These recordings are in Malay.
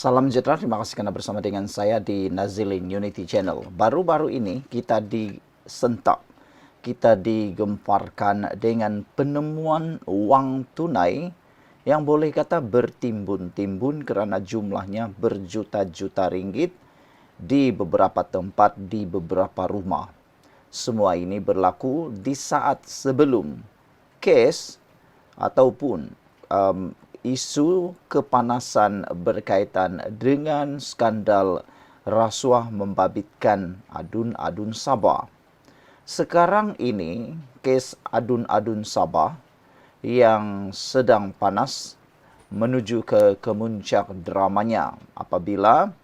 Salam sejahtera, terima kasih karena bersama dengan saya di Nazilin Unity Channel. Baru-baru ini kita disentak, kita digemparkan dengan penemuan uang tunai yang boleh kata bertimbun-timbun kerana jumlahnya berjuta-juta ringgit di beberapa tempat, di beberapa rumah. Semua ini berlaku di saat sebelum kes ataupun isu kepanasan berkaitan dengan skandal rasuah membabitkan adun-adun Sabah. Sekarang ini, kes adun-adun Sabah yang sedang panas menuju ke kemuncak dramanya apabila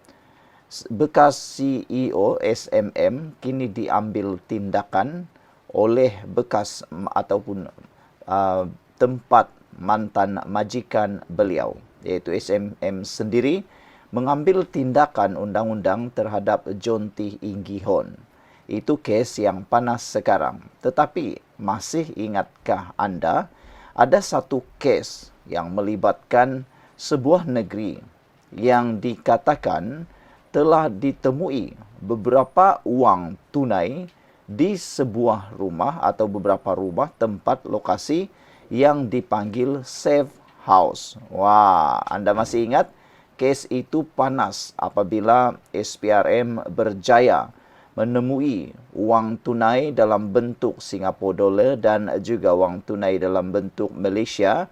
bekas CEO SMM kini diambil tindakan oleh bekas ataupun tempat mantan majikan beliau, iaitu SMM sendiri mengambil tindakan undang-undang terhadap John T. Inggihon. Itu kes yang panas sekarang. Tetapi masih ingatkah anda ada satu kes yang melibatkan sebuah negeri yang dikatakan telah ditemui beberapa wang tunai di sebuah rumah atau beberapa rumah tempat lokasi yang dipanggil safe house. Wah, anda masih ingat? Kes itu panas apabila SPRM berjaya menemui wang tunai dalam bentuk Singapore dollar dan juga wang tunai dalam bentuk Malaysia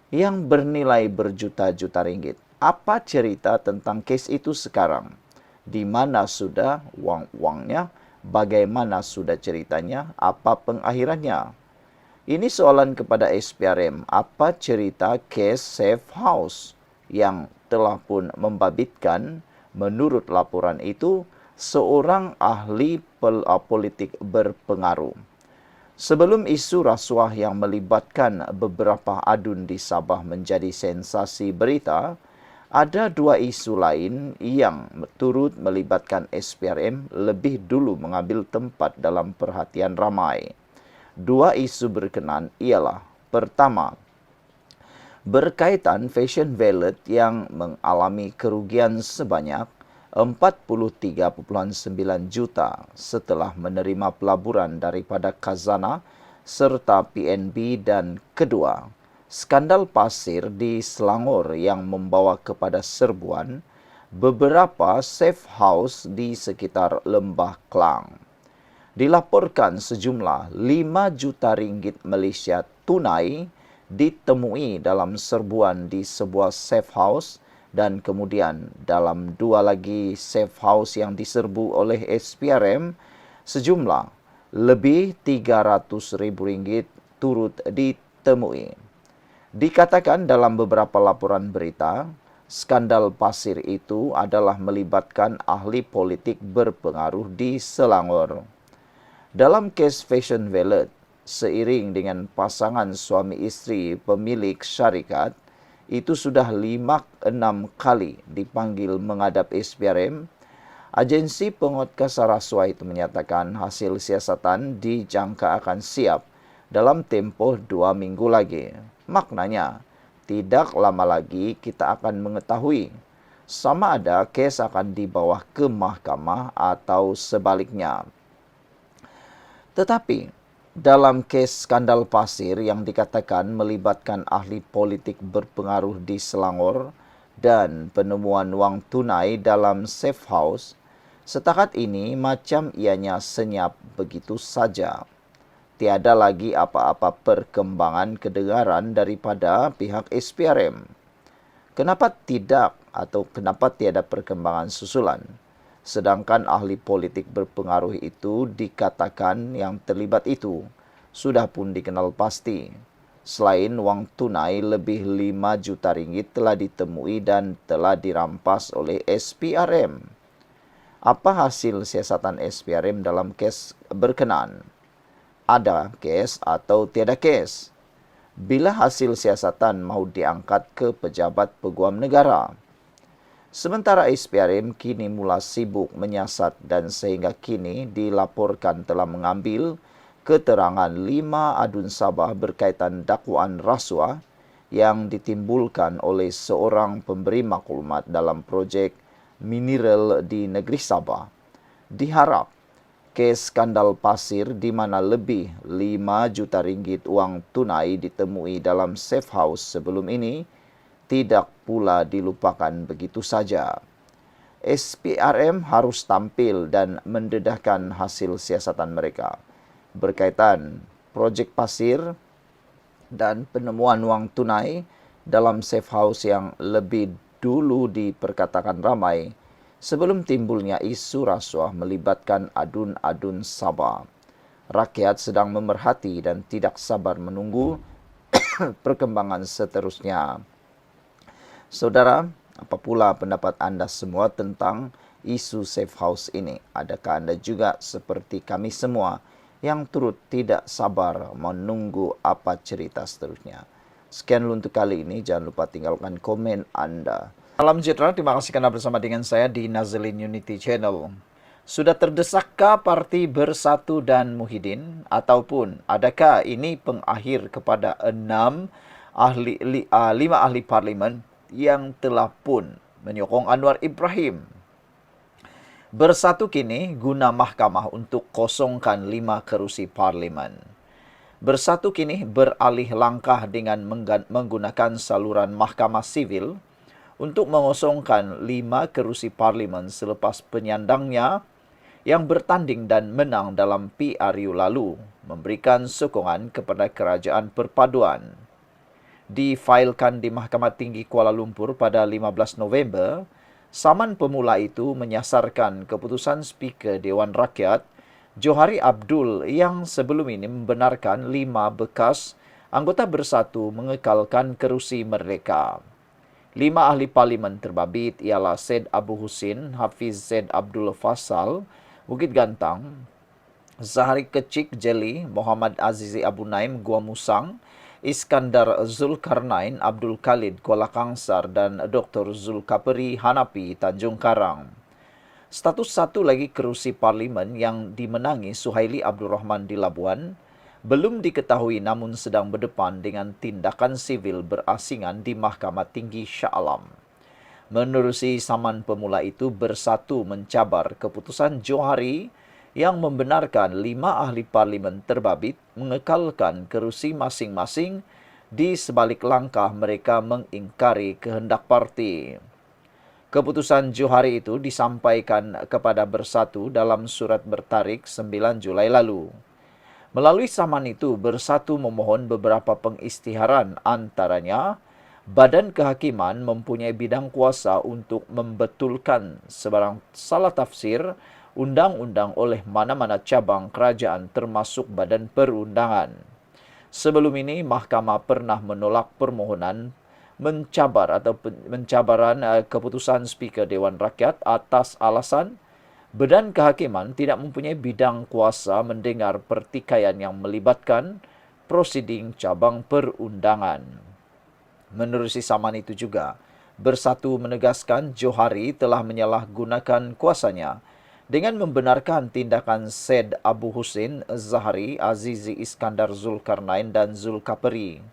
yang bernilai berjuta-juta ringgit. Apa cerita tentang kes itu sekarang? Di mana sudah wang-wangnya? Bagaimana sudah ceritanya? Apa pengakhirannya? Ini soalan kepada SPRM. Apa cerita kes safe house yang telah pun membabitkan, menurut laporan itu, seorang ahli politik berpengaruh. Sebelum isu rasuah yang melibatkan beberapa adun di Sabah menjadi sensasi berita, ada dua isu lain yang turut melibatkan SPRM lebih dulu mengambil tempat dalam perhatian ramai. Dua isu berkenaan ialah, pertama, berkaitan Fashion Valet yang mengalami kerugian sebanyak 43.9 juta setelah menerima pelaburan daripada Khazanah serta PNB, dan kedua, skandal pasir di Selangor yang membawa kepada serbuan beberapa safe house di sekitar Lembah Klang. Dilaporkan sejumlah 5 juta ringgit Malaysia tunai ditemui dalam serbuan di sebuah safe house, dan kemudian dalam dua lagi safe house yang diserbu oleh SPRM, sejumlah lebih 300,000 ringgit turut ditemui. Dikatakan dalam beberapa laporan berita, skandal pasir itu adalah melibatkan ahli politik berpengaruh di Selangor. Dalam kes Fashion Valet, seiring dengan pasangan suami isteri pemilik syarikat, itu sudah 5-6 kali dipanggil menghadap SPRM. Agensi Penguatkuasa Rasuah itu menyatakan hasil siasatan dijangka akan siap dalam tempoh 2 minggu lagi. Maknanya, tidak lama lagi kita akan mengetahui sama ada kes akan dibawa ke mahkamah atau sebaliknya. Tetapi, dalam kes skandal pasir yang dikatakan melibatkan ahli politik berpengaruh di Selangor dan penemuan wang tunai dalam safe house, setakat ini macam ianya senyap begitu saja. Tiada lagi apa-apa perkembangan kedengaran daripada pihak SPRM. Kenapa tidak atau kenapa tiada perkembangan susulan? Sedangkan ahli politik berpengaruh itu dikatakan yang terlibat itu sudah pun dikenal pasti. Selain wang tunai lebih 5 juta ringgit telah ditemui dan telah dirampas oleh SPRM. Apa hasil siasatan SPRM dalam kes berkenaan? Ada kes atau tiada kes? Bila hasil siasatan mahu diangkat ke pejabat peguam negara? Sementara SPRM kini mula sibuk menyiasat dan sehingga kini dilaporkan telah mengambil keterangan 5 adun Sabah berkaitan dakwaan rasuah yang ditimbulkan oleh seorang pemberi maklumat dalam projek mineral di negeri Sabah. Diharap kes skandal pasir di mana lebih 5 juta ringgit uang tunai ditemui dalam safe house sebelum ini tidak pula dilupakan begitu saja. SPRM harus tampil dan mendedahkan hasil siasatan mereka berkaitan projek pasir dan penemuan wang tunai dalam safe house yang lebih dulu diperkatakan ramai sebelum timbulnya isu rasuah melibatkan adun-adun Sabah. Rakyat sedang memerhati dan tidak sabar menunggu perkembangan seterusnya. Saudara, apa pula pendapat anda semua tentang isu safe house ini? Adakah anda juga seperti kami semua yang turut tidak sabar menunggu apa cerita seterusnya? Sekian dulu untuk kali ini. Jangan lupa tinggalkan komen anda. Salam sejahtera, terima kasih karena bersama dengan saya di Nazilin Unity Channel. Sudah terdesakkah parti Bersatu dan Muhyiddin? Ataupun adakah ini pengakhir kepada 5 ahli parlimen yang telah pun menyokong Anwar Ibrahim? Bersatu kini guna mahkamah untuk kosongkan 5 kerusi parlimen. Bersatu kini beralih langkah dengan menggunakan saluran mahkamah sivil untuk mengosongkan 5 kerusi parlimen selepas penyandangnya yang bertanding dan menang dalam PRU lalu memberikan sokongan kepada kerajaan perpaduan. Difailkan di Mahkamah Tinggi Kuala Lumpur pada 15 November, saman pemula itu menyasarkan keputusan Speaker Dewan Rakyat Johari Abdul yang sebelum ini membenarkan 5 bekas anggota Bersatu mengekalkan kerusi mereka. 5 ahli parlimen terbabit ialah Syed Abu Husin, Hafiz Zaid Abdul Fasal, Bukit Gantang, Zahari Kecik Jeli, Muhammad Azizi Abu Naim, Gua Musang, Iskandar Zulkarnain, Abdul Khalid, Kuala Kangsar dan Dr. Zulkaperi Hanapi, Tanjung Karang. Status satu lagi kerusi parlimen yang dimenangi Suhaili Abdul Rahman di Labuan belum diketahui namun sedang berdepan dengan tindakan sivil berasingan di Mahkamah Tinggi Shah Alam. Menerusi saman pemula itu, Bersatu mencabar keputusan Johari yang membenarkan 5 ahli parlimen terbabit mengekalkan kerusi masing-masing di sebalik langkah mereka mengingkari kehendak parti. Keputusan Johari itu disampaikan kepada Bersatu dalam surat bertarik 9 Julai lalu. Melalui saman itu, Bersatu memohon beberapa pengisytiharan, antaranya Badan Kehakiman mempunyai bidang kuasa untuk membetulkan sebarang salah tafsir undang-undang oleh mana-mana cabang kerajaan termasuk badan perundangan. Sebelum ini, Mahkamah pernah menolak permohonan mencabaran keputusan Speaker Dewan Rakyat atas alasan Badan Kehakiman tidak mempunyai bidang kuasa mendengar pertikaian yang melibatkan prosiding cabang perundangan. Menerusi saman itu juga, Bersatu menegaskan Johari telah menyalahgunakan kuasanya dengan membenarkan tindakan Syed Abu Husin, Zahari, Azizi Iskandar Zulkarnain dan Zulkaperi.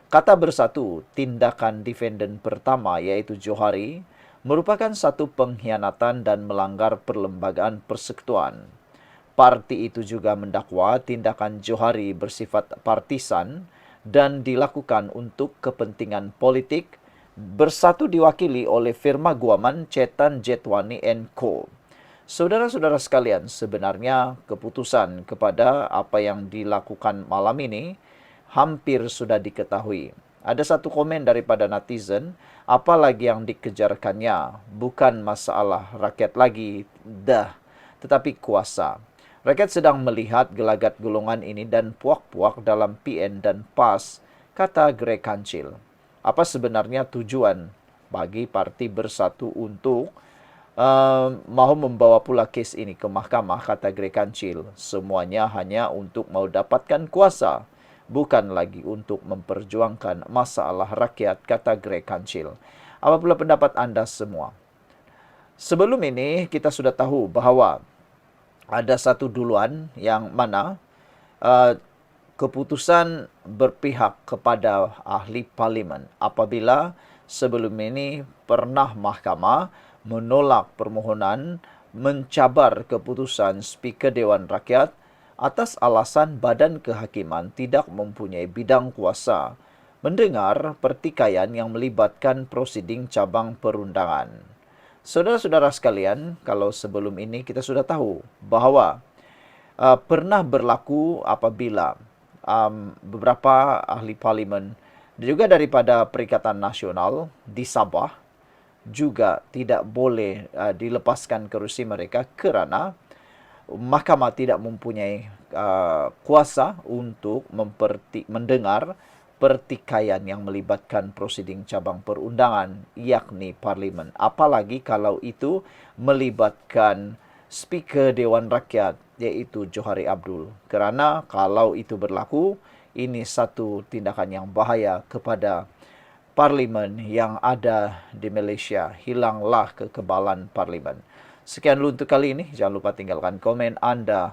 Kata Bersatu, tindakan defendant pertama iaitu Johari merupakan satu pengkhianatan dan melanggar perlembagaan persekutuan. Parti itu juga mendakwa tindakan Johari bersifat partisan dan dilakukan untuk kepentingan politik. Bersatu diwakili oleh firma guaman Chetan Jetwani & Co. Saudara-saudara sekalian, sebenarnya keputusan kepada apa yang dilakukan malam ini hampir sudah diketahui. Ada satu komen daripada netizen, apalagi yang dikejarkannya bukan masalah rakyat lagi, tetapi kuasa. Rakyat sedang melihat gelagat golongan ini dan puak-puak dalam PN dan PAS, kata Greg Kancil. Apa sebenarnya tujuan bagi Parti Bersatu untuk mahu membawa pula kes ini ke mahkamah, kata Greg Kancil. Semuanya hanya untuk mau dapatkan kuasa, bukan lagi untuk memperjuangkan masalah rakyat, kata Greg Kancil. Apa pula pendapat anda semua? Sebelum ini kita sudah tahu bahawa ada satu duluan yang mana keputusan berpihak kepada ahli parlimen apabila sebelum ini pernah mahkamah menolak permohonan mencabar keputusan Speaker Dewan Rakyat atas alasan Badan Kehakiman tidak mempunyai bidang kuasa mendengar pertikaian yang melibatkan prosiding cabang perundangan. Saudara-saudara sekalian, kalau sebelum ini kita sudah tahu bahawa pernah berlaku apabila beberapa ahli parlimen dan juga daripada Perikatan Nasional di Sabah juga tidak boleh dilepaskan kerusi mereka kerana mahkamah tidak mempunyai kuasa untuk mendengar pertikaian yang melibatkan prosiding cabang perundangan, yakni parlimen. Apalagi kalau itu melibatkan Speaker Dewan Rakyat, iaitu Johari Abdul. Kerana kalau itu berlaku, ini satu tindakan yang bahaya kepada parlimen yang ada di Malaysia. Hilanglah kekebalan parlimen. Sekian dulu untuk kali ini. Jangan lupa tinggalkan komen Anda